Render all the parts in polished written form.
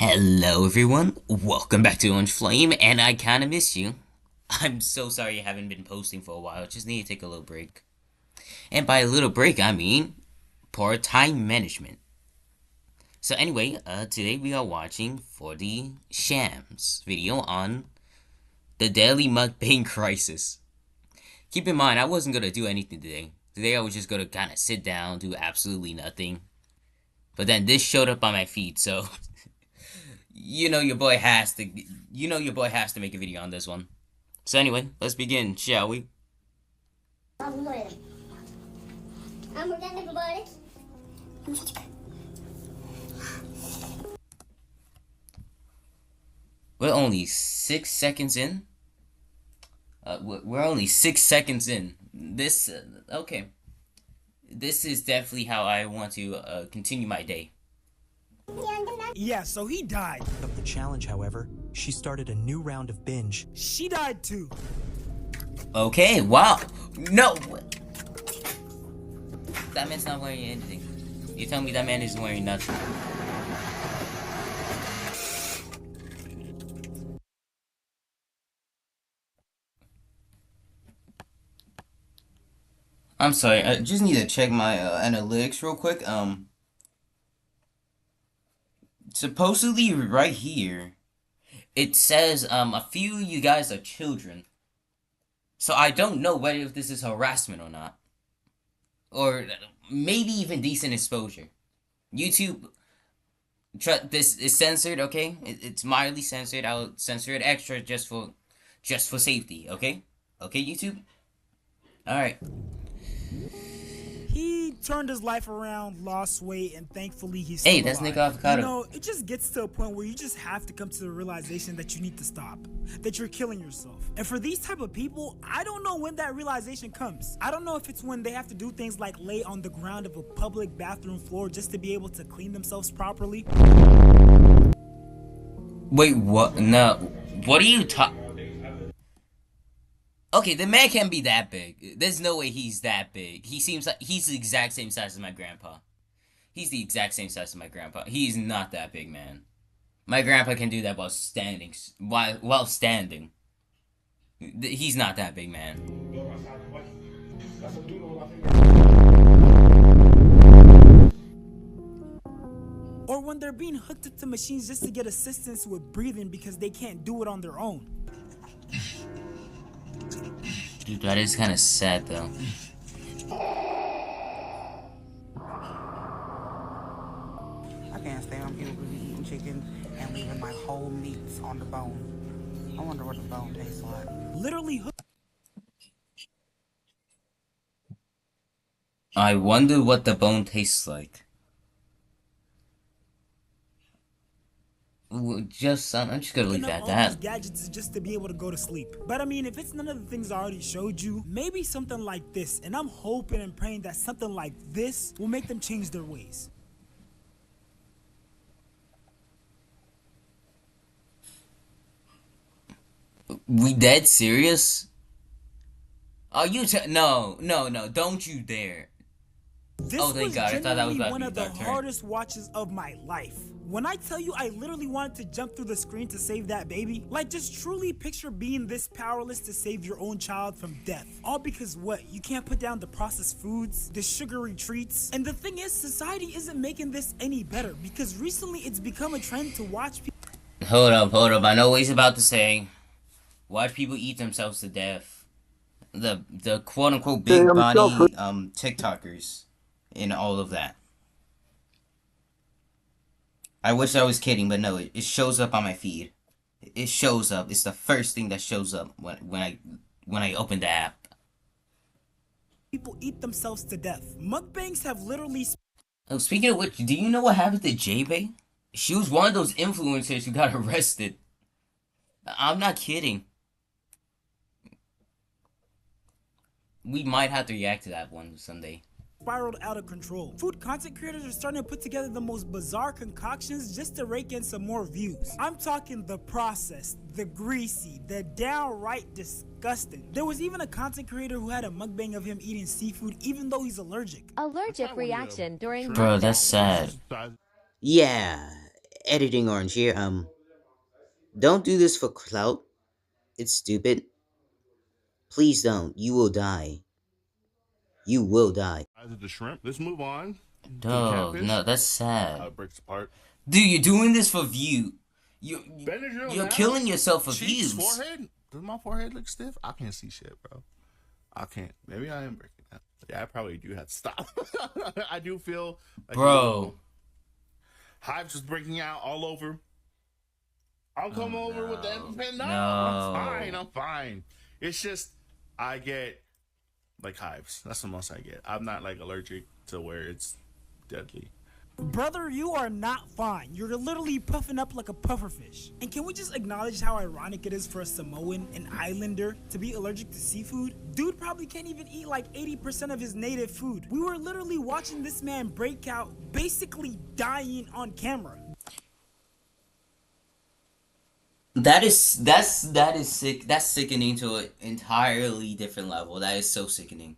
Hello everyone, welcome back to Orange Flame, and I kinda miss you. I'm so sorry I haven't been posting for a while, just need to take a little break. And by a little break, I mean poor time management. So anyway, today we are watching 4DSHAMS video on the daily mukbang crisis. Keep in mind, I wasn't gonna do anything today. Today I was just gonna kinda sit down, do absolutely nothing. But then this showed up on my feed, so your boy has to make a video on this one. So anyway, let's begin, shall we? We're only 6 seconds in. We're only 6 seconds in. This okay. This is definitely how I want to continue my day. Yeah, so he died. Of the challenge, however, she started a new round of binge. She died too. Okay, wow. No! That man's not wearing anything. You tell me that man isn't wearing nothing. I'm sorry, I just need to check my analytics real quick. Supposedly right here, it says a few of you guys are children. So I don't know whether if this is harassment or not. Or maybe even decent exposure. YouTube, this is censored, okay? It's mildly censored. I'll censor it extra just for safety, okay? Okay, YouTube? Alright. He turned his life around, lost weight, and thankfully he's Hey, still that's alive. Nick Avocado. You know, it just gets to a point where you just have to come to the realization that you need to stop, that you're killing yourself. And for these type of people, I don't know when that realization comes. I don't know if it's when they have to do things like lay on the ground of a public bathroom floor just to be able to clean themselves properly. Wait, what? No. What are you talking? Okay, the man can't be that big. There's no way he's that big. He seems like he's the exact same size as my grandpa. He's the exact same size as my grandpa. He's not that big, man. My grandpa can do that while standing. While standing. He's not that big, man. Or when they're being hooked up to machines just to get assistance with breathing because they can't do it on their own. Dude, that is kind of sad, though. I can't stand on people eating chicken and leaving my whole meats on the bone. I wonder what the bone tastes like. Literally hooked. I wonder what the bone tastes like. I'm just gonna leave it at that. Gadgets is just to be able to go to sleep. But I mean, if it's none of the things I already showed you, maybe something like this. And I'm hoping and praying that something like this will make them change their ways. We dead serious? Are you no, don't you dare. This Oh, thank was God. I thought that was about to one be a of the dark turn. hardest watches of my life. When I tell you I literally wanted to jump through the screen to save that baby, like just truly picture being this powerless to save your own child from death. All because what? You can't put down the processed foods, the sugary treats. And the thing is, society isn't making this any better because recently it's become a trend to watch people. Hold up. I know what he's about to say. Watch people eat themselves to death. The quote unquote big body TikTokers and all of that. I wish I was kidding, but no, it shows up on my feed. It shows up. It's the first thing that shows up when I open the app. People eat themselves to death. Mukbangs have literally. Oh, speaking of which, do you know what happened to J-Bay? She was one of those influencers who got arrested. I'm not kidding. We might have to react to that one someday. Spiraled out of control. Food content creators are starting to put together the most bizarre concoctions just to rake in some more views. I'm talking the processed, the greasy, the downright disgusting. There was even a content creator who had a mukbang of him eating seafood even though he's allergic. Allergic reaction during Bro, that's sad. Yeah, editing orange here. Don't do this for clout. It's stupid. Please don't. You will die. You will die. Either the shrimp. Let's move on to the No, catfish. no, that's sad. How it breaks apart. Dude, you're doing this for view. Benadryl You're now? killing yourself for Cheeks, views. forehead. Does my forehead look stiff? I can't see shit, bro. I can't. Maybe I am breaking that. Yeah, I probably do have to stop. I do feel like Bro. hives just breaking out all over. I'll come over with the EpiPen. No, No. I'm fine. It's just I get like hives. That's the most I get. I'm not like allergic to where it's deadly. Brother, you are not fine. You're literally puffing up like a pufferfish. And can we just acknowledge how ironic it is for a Samoan, an islander, to be allergic to seafood? Dude probably can't even eat like 80% of his native food. We were literally watching this man break out, basically dying on camera. That is sick. That's sickening to an entirely different level. That is so sickening.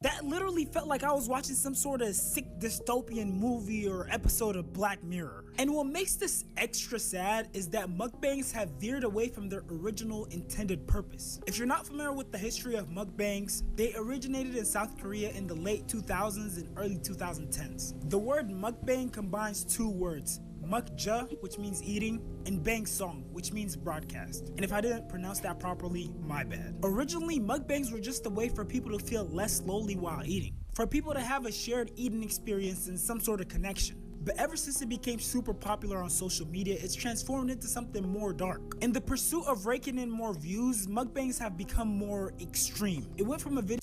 That literally felt like I was watching some sort of sick dystopian movie or episode of Black Mirror. And what makes this extra sad is that mukbangs have veered away from their original intended purpose. If you're not familiar with the history of mukbangs, they originated in South Korea in the late 2000s and early 2010s. The word mukbang combines two words, mukja, which means eating, and bang song, which means broadcast. And if I didn't pronounce that properly, my bad. Originally, mukbangs were just a way for people to feel less lonely while eating, for people to have a shared eating experience and some sort of connection. But ever since it became super popular on social media, it's transformed into something more dark. In the pursuit of raking in more views, mukbangs have become more extreme. It went from a video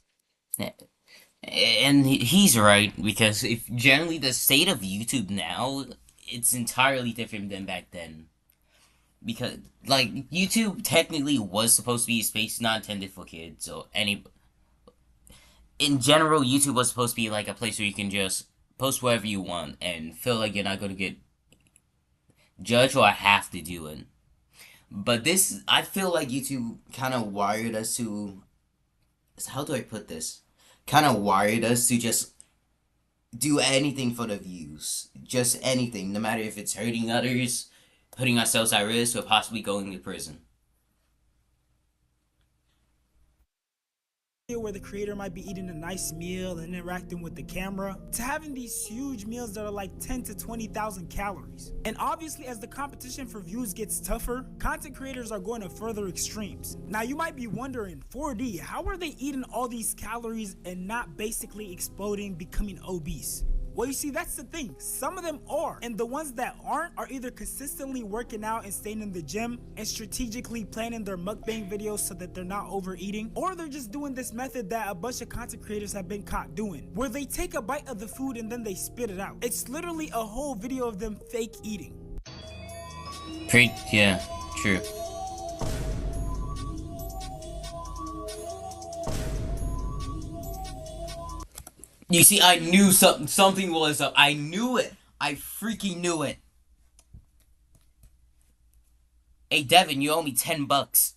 And he's right, because if generally the state of YouTube now, it's entirely different than back then. Because, like, YouTube technically was supposed to be a space not intended for kids, or in general, YouTube was supposed to be like a place where you can just post whatever you want and feel like you're not going to get judged or have to do it. But this, I feel like YouTube kind of wired us to, how do I put this? Kind of wired us to just do anything for the views. Just anything, no matter if it's hurting others, putting ourselves at risk, or possibly going to prison. where the creator might be eating a nice meal and interacting with the camera, to having these huge meals that are like 10 to 20,000 calories. And obviously, as the competition for views gets tougher, content creators are going to further extremes. Now you might be wondering, 4D, how are they eating all these calories and not basically exploding, becoming obese? Well, you see, that's the thing. Some of them are, and the ones that aren't are either consistently working out and staying in the gym and strategically planning their mukbang videos so that they're not overeating, or they're just doing this method that a bunch of content creators have been caught doing, where they take a bite of the food and then they spit it out. It's literally a whole video of them fake eating. Yeah, true. You see, I knew something was up. I knew it. I freaking knew it. Hey, Devin, you owe me $10.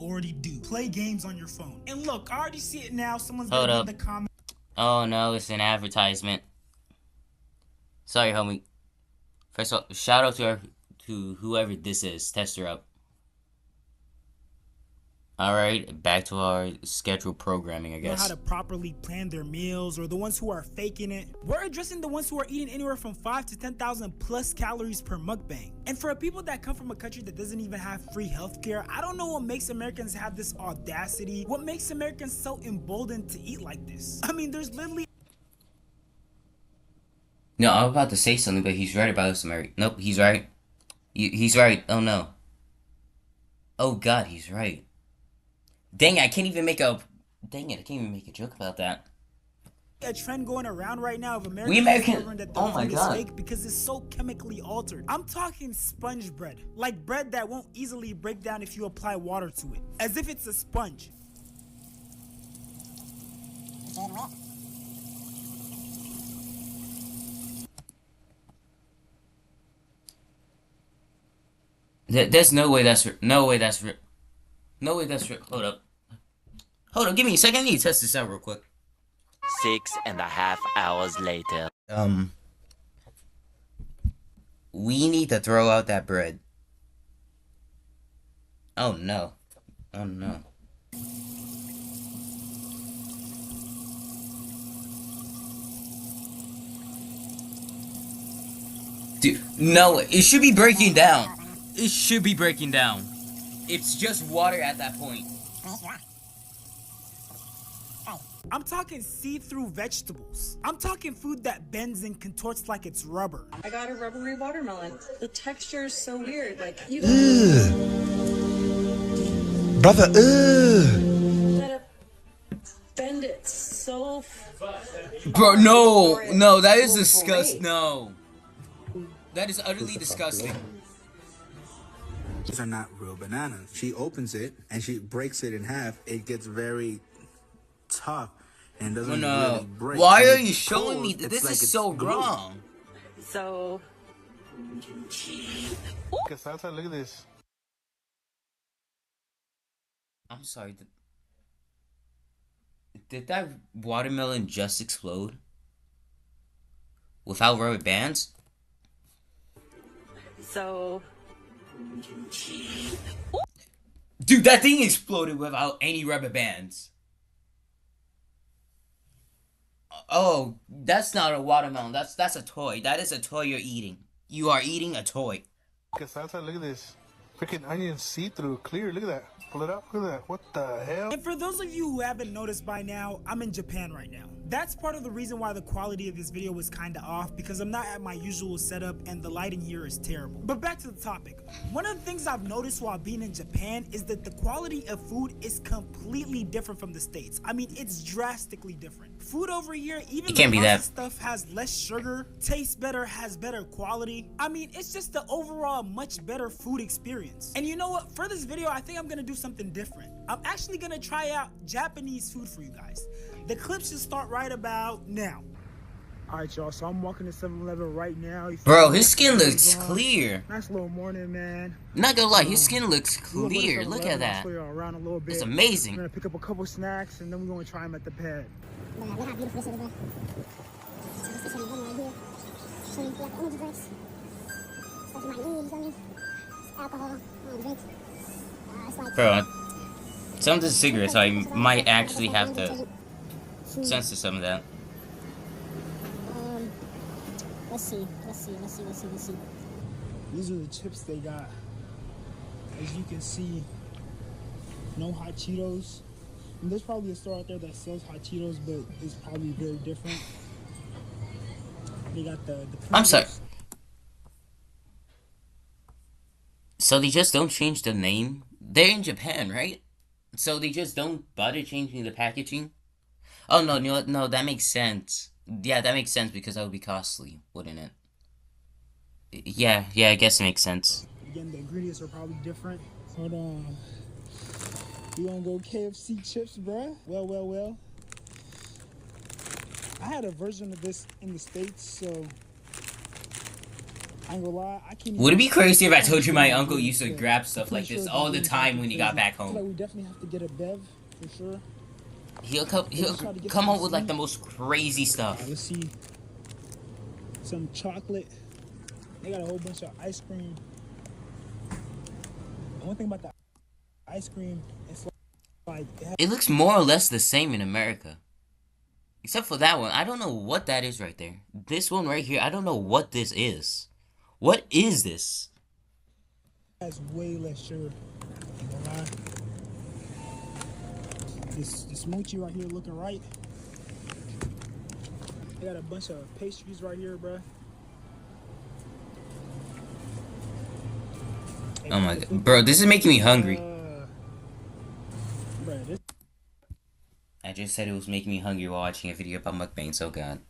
Already do. Play games on your phone. And look, I already see it now. Someone's Hold gonna up. be in the comments. Oh no, it's an advertisement. Sorry, homie. First of all, shout out to whoever this is. Test her out. Alright, back to our scheduled programming, I Know guess. how to properly plan their meals, or the ones who are faking it. We're addressing the ones who are eating anywhere from 5 to 10,000 plus calories per mukbang. And for people that come from a country that doesn't even have free healthcare, I don't know what makes Americans have this audacity. What makes Americans so emboldened to eat like this? I mean, there's literally No, I'm about to say something, but he's right about us, America. Nope, he's right. He's right. Oh no. Oh god, he's right. Dang it, I can't even make a... Dang it, I can't even make a joke about that. a trend going around right now of We Americans American- discovering that their oh my food is God. fake because it's so chemically altered. I'm talking sponge bread, like bread that won't easily break down if you apply water to it, as if it's a sponge. There's no way that's... No way that's... No way that's... Hold up. Hold up, give me a second. I need to test this out real quick. 6.5 hours later. We need to throw out that bread. Oh no. Oh no. Dude, no, it should be breaking down. It should be breaking down. It's just water at that point. I'm talking see-through vegetables. I'm talking food that bends and contorts like it's rubber. I got a rubbery watermelon. The texture is so weird. Like you Brother, gotta bend it so. Bro, no, that is disgusting. No. That is utterly disgusting. These are not real bananas. She opens it and she breaks it in half. It gets very tough and doesn't really break. Why And are it you showing me pulls, that? it's This like is it's so glue. wrong. So. look at this. I'm sorry. Did that watermelon just explode? Without rubber bands? So. Dude, that thing exploded without any rubber bands. Oh, that's not a watermelon. That's a toy. That is a toy you're eating. You are eating a toy. Look at this. Freaking onion see-through, clear. Look at that. Pull it up. Look at that. What the hell? And for those of you who haven't noticed by now, I'm in Japan right now. That's part of the reason why the quality of this video was kinda off, because I'm not at my usual setup and the lighting here is terrible. But back to the topic. One of the things I've noticed while being in Japan is that the quality of food is completely different from the States. I mean, it's drastically different. Food over here, even It can't the be that. processed stuff has less sugar, tastes better, has better quality. I mean, it's just the overall much better food experience. And you know what? For this video, I think I'm gonna do something different. I'm actually gonna try out Japanese food for you guys. The clip should start right about now. Alright, y'all, so I'm walking to 7-Eleven right now. Bro, his skin looks clear. Nice little morning, man. Not gonna lie, his skin looks We're gonna go to clear. Look 7-Eleven, at I'll that. show y'all around a little bit. It's We're amazing. gonna pick up a couple snacks and then we're gonna try them at the pad. Look how beautiful this is, bro. This is right here. So you got the energy drinks. Stuff you might need, you feel me? It's alcohol, drinks. It's like... Bro, some of the cigarettes, I might actually have to censor some of that. Let's see. These are the chips they got. As you can see, no hot Cheetos. And there's probably a store out there that sells hot Cheetos, but it's probably very different. They got the I'm sorry. So they just don't change the name? They're in Japan, right? So they just don't bother changing the packaging? Oh, no, that makes sense. Yeah, that makes sense because that would be costly, wouldn't it? Yeah, I guess it makes sense. Again, the ingredients are probably different. Hold on. You gonna go KFC chips, bruh? Well. I had a version of this in the States, so I ain't gonna lie, I can't. Would it be crazy if I told you my uncle used to grab stuff like this all the time when he got back I feel like home? we definitely have to get a bev for sure. He'll come up with like the most crazy stuff. Let's see. Some chocolate. They got a whole bunch of ice cream. The one thing about the ice cream, it's like It looks more or less the same in America. Except for that one. I don't know what that is right there. This one right here, I don't know what this is. What is this? has way less sugar. Ain't gonna lie. This mochi right here looking right. They got a bunch of pastries right here, bruh. Oh my god. Bro, this is making me hungry. Bruh, this I just said it was making me hungry while watching a video about mukbangs. Oh god.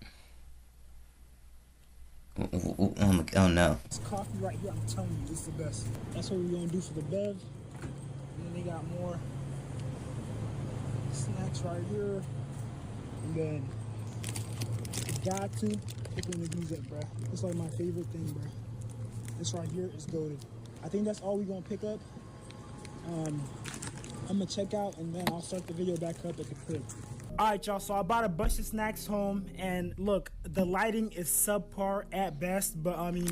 Oh no. This coffee right here, I'm telling you, it's the best. That's what we're gonna do for the bev. And then they got more snacks right here. And then got to pick one of these up, bruh. It's like my favorite thing, bruh. This right here is goated. I think that's all we're gonna pick up. I'm gonna check out and then I'll start the video back up at the crib. Alright, y'all, so I bought a bunch of snacks home, and look, the lighting is subpar at best, but I mean,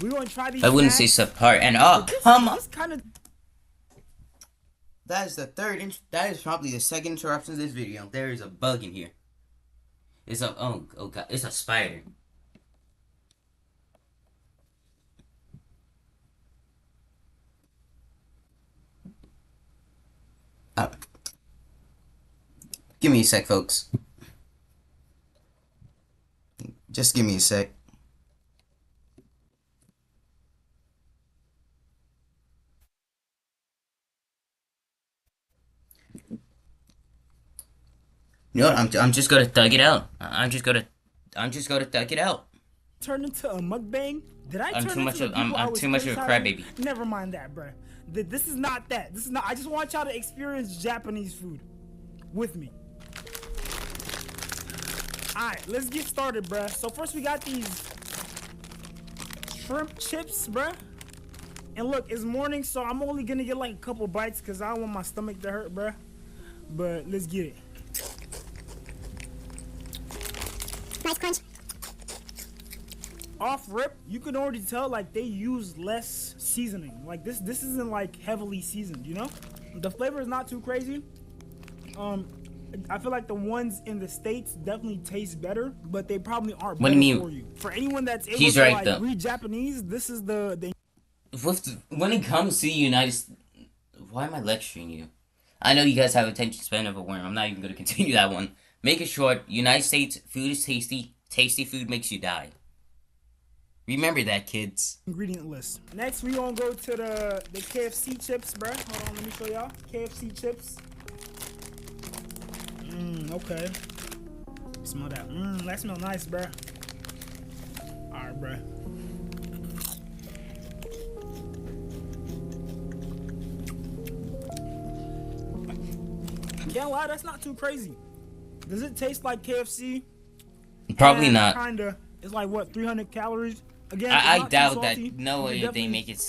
we're gonna try these. I wouldn't say subpar. And oh, come on. Kind of. That is the that is probably the second interruption of this video. There is a bug in here. It's a oh god, it's a spider. Give me a sec, folks. Just give me a sec. You know what? I'm just gonna thug it out. I'm just gonna thug it out. Turn into a mukbang? Did I turn I'm too much of a crybaby. Never mind that, bruh. This is not that. This is not. I just want y'all to experience Japanese food with me. Alright, let's get started, bruh. So first we got these shrimp chips, bruh. And look, it's morning, so I'm only gonna get like a couple bites because I don't want my stomach to hurt, bruh. But let's get it. Nice crunch. Off rip, you can already tell like they use less seasoning. Like this isn't like heavily seasoned, you know? The flavor is not too crazy. I feel like the ones in the States definitely taste better, but they probably aren't better for you. For anyone that's able to right, like though. read Japanese, this is the when it comes to why am I lecturing you? I know you guys have attention span of a worm. I'm not even gonna continue that one. Make it short. United States food is tasty. Tasty food makes you die. Remember that, kids. ingredient list. Next, we gonna go to the KFC chips, bruh. Hold on, let me show y'all. KFC chips. Okay. Smell that. That smell nice, bruh. Alright, bruh. Can't lie, that's not too crazy. Does it taste like KFC? Probably not. Kinda. It's like what, 300 calories? Again, I doubt that. No way they make it.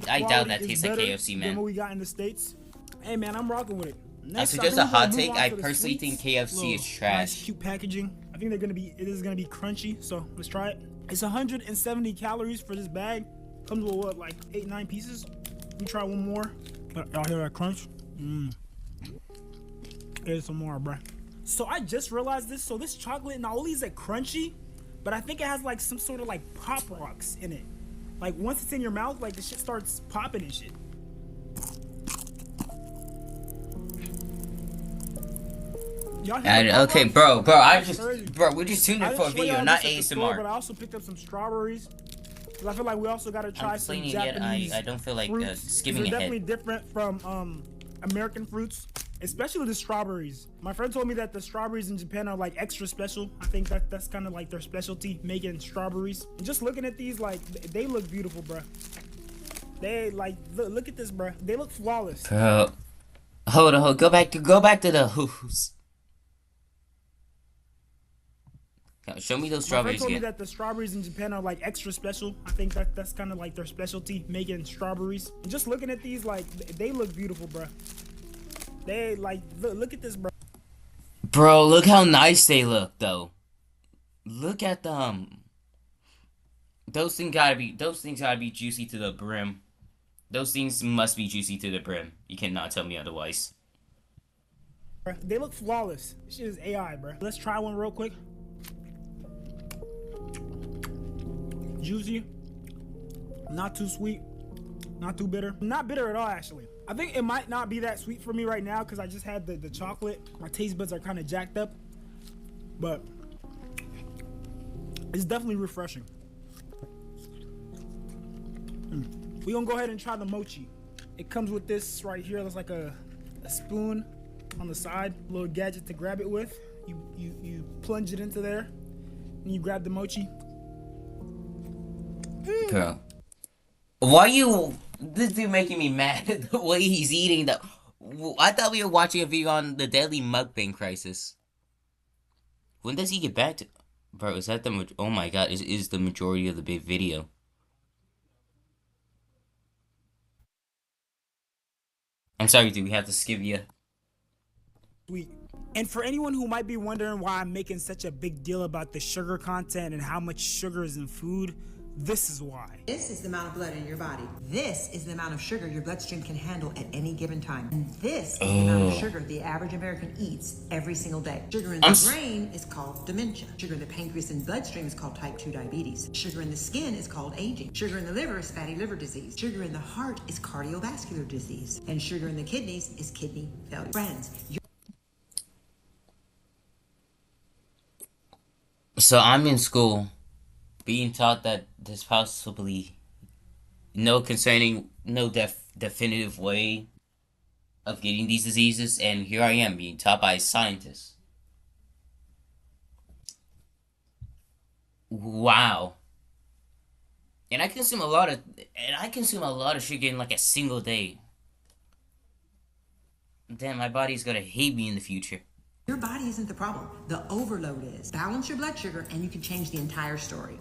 I doubt that tastes like KFC, man. Than what we got in the States. Hey, man, I'm rocking with it. Next, So just a hot take. I to the personally think sweets. KFC is Nice, trash. cute packaging. I think it is gonna be crunchy. So let's try it. It's 170 calories for this bag. Comes with what, like 8-9 pieces. Let me try one more. Y'all hear that crunch? Here's some more, bruh. So I just realized this. So this chocolate not only is it crunchy, but I think it has like some sort of like pop rocks in it. Like once it's in your mouth, like the shit starts popping and shit. Y'all hear the pop Okay, rocks? bro, we're just tuned in for a video, not ASMR. But I also picked up some strawberries. Cause I feel like we also gotta try some Japanese I don't feel like fruits. skimming They're ahead. definitely different from American fruits, especially the strawberries. My friend told me that the strawberries in Japan are like extra special. I think that's kind of like their specialty, making strawberries. And just looking at these, like they look beautiful, bruh. They like look at this, bruh. They look flawless. Bro, hold on, go back to the who's. Show me those My friend strawberries told me again. that the strawberries in Japan are like extra special. I think that's kind of like their specialty, making strawberries. And just looking at these, like they look beautiful, bruh. They like look at this, bruh. Bro, look how nice they look, though. Look at them. Those things gotta be juicy to the brim. Those things must be juicy to the brim. You cannot tell me otherwise. They look flawless. This shit is AI, bruh. Let's try one real quick. Juicy, not too sweet, not too bitter. Not bitter at all, actually. I think it might not be that sweet for me right now because I just had the chocolate. My taste buds are kind of jacked up, but it's definitely refreshing. We're gonna go ahead and try the mochi. It comes with this right here. That's like a spoon on the side, a little gadget to grab it with. You plunge it into there, and you grab the mochi. Bro, why this dude making me mad at the way he's eating the. I thought we were watching a video on the deadly mukbang crisis. When does he get back to? Bro, is that oh my god, is the majority of the big video? I'm sorry, dude, we have to skip you. Sweet. And for anyone who might be wondering why I'm making such a big deal about the sugar content and how much sugar is in food, this is why. This is the amount of blood in your body. This is the amount of sugar your bloodstream can handle at any given time. And this is the amount of sugar the average American eats every single day. Sugar in the brain is called dementia. Sugar in the pancreas and bloodstream is called type 2 diabetes. Sugar in the skin is called aging. Sugar in the liver is fatty liver disease. Sugar in the heart is cardiovascular disease. And sugar in the kidneys is kidney failure. Friends, So I'm in school being taught that there's possibly no definitive way of getting these diseases, and here I am being taught by scientists. Wow. And I consume a lot of sugar in like a single day. Damn, my body's gonna hate me in the future. your body isn't the problem. The overload is. Balance your blood sugar and you can change the entire story.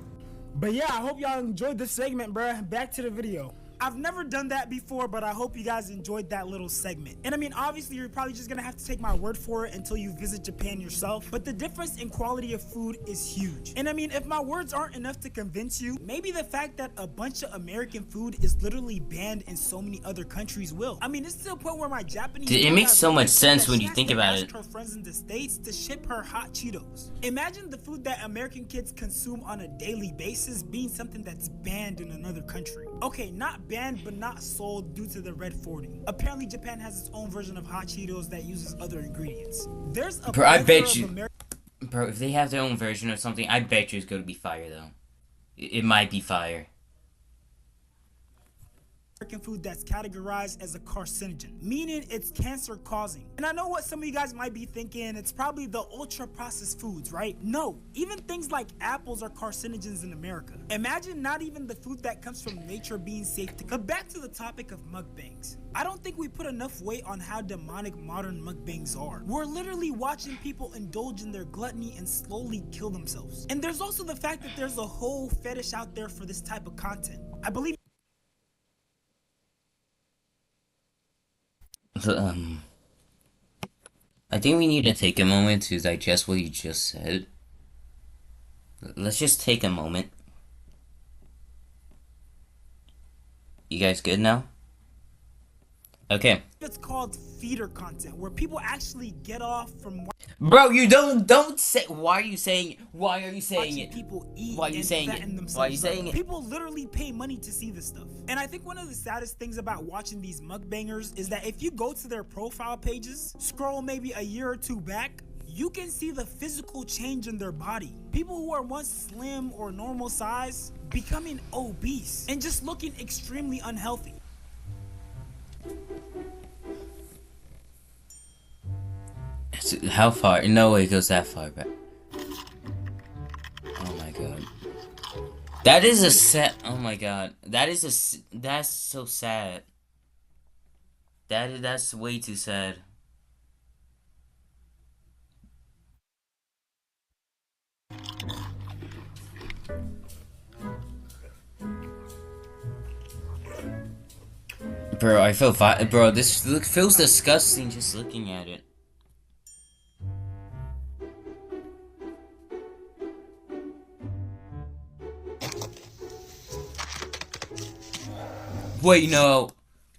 But yeah, I hope y'all enjoyed this segment, bruh. Back to the video. I've never done that before, but I hope you guys enjoyed that little segment. And I mean, obviously, you're probably just gonna have to take my word for it until you visit Japan yourself. But the difference in quality of food is huge. And I mean, if my words aren't enough to convince you, maybe the fact that a bunch of American food is literally banned in so many other countries will. I mean, it's to the point where my Japanese it makes so much sense when you think about it. Her friends in the States to ship her hot Cheetos. Imagine the food that American kids consume on a daily basis being something that's banned in another country. Okay, not banned, but not sold due to the red 40. Apparently, Japan has its own version of hot Cheetos that uses other ingredients. There's a Bro, I bet you, bro, if they have their own version of something, I bet you it's gonna be fire though. It might be fire. American food that's categorized as a carcinogen, meaning it's cancer causing. And I know what some of you guys might be thinking, it's probably the ultra processed foods, right? No, even things like apples are carcinogens in America. Imagine not even the food that comes from nature being safe to. But back to the topic of mukbangs. I don't think we put enough weight on how demonic modern mukbangs are. We're literally watching people indulge in their gluttony and slowly kill themselves. And there's also the fact that there's a whole fetish out there for this type of content. I believe I think we need to take a moment to digest what you just said. Let's just take a moment. You guys good now? Okay. It's called feeder content, where people actually get off from. Bro, you don't say. Why are you saying it? Why are you saying it? People eat Why are you and saying fatten it? themselves Why are you saying up. it? People literally pay money to see this stuff. And I think one of the saddest things about watching these mukbangers is that if you go to their profile pages, scroll maybe a year or two back, you can see the physical change in their body. People who are once slim or normal size becoming obese and just looking extremely unhealthy. How far? No way it goes that far back. Oh my god. That is a sad. Oh my god. That's so sad. That's way too sad. Bro, I feel bro, this feels disgusting just looking at it. Wait, no.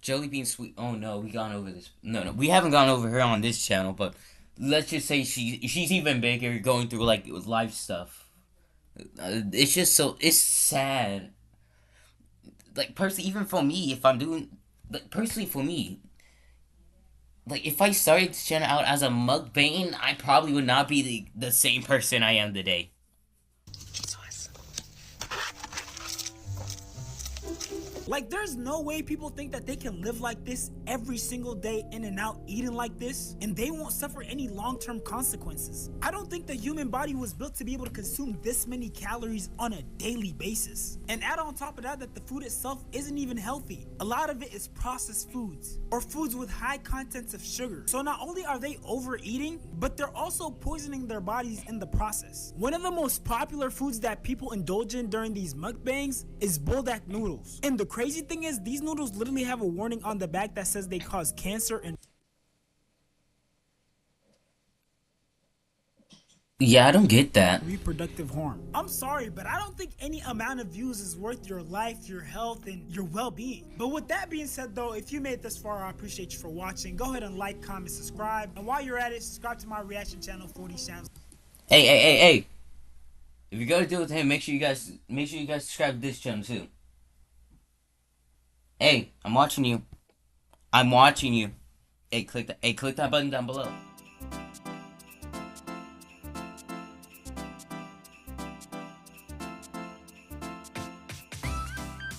Jelly bean sweet. Oh no, we gone over this. No, we haven't gone over her on this channel, but let's just say she's even bigger, going through like life stuff. It's just it's sad. Like personally, even for me, if I'm doing, like personally for me, like if I started this channel out as a mukbang, I probably would not be the same person I am today. Like, there's no way people think that they can live like this every single day in and out eating like this and they won't suffer any long-term consequences. I don't think the human body was built to be able to consume this many calories on a daily basis. And add on top of that the food itself isn't even healthy. A lot of it is processed foods or foods with high contents of sugar. So not only are they overeating, but they're also poisoning their bodies in the process. One of the most popular foods that people indulge in during these mukbangs is buldak noodles. And the crazy thing is, these noodles literally have a warning on the back that says they cause cancer and Yeah, I don't get that. Reproductive harm. I'm sorry, but I don't think any amount of views is worth your life, your health, and your well-being. But with that being said though, if you made it this far, I appreciate you for watching. Go ahead and like, comment, subscribe. And while you're at it, subscribe to my reaction channel, 4DSHAMS. Hey. If you gotta deal with him, make sure you guys subscribe to this channel too. Hey, I'm watching you. Hey, click that button down below.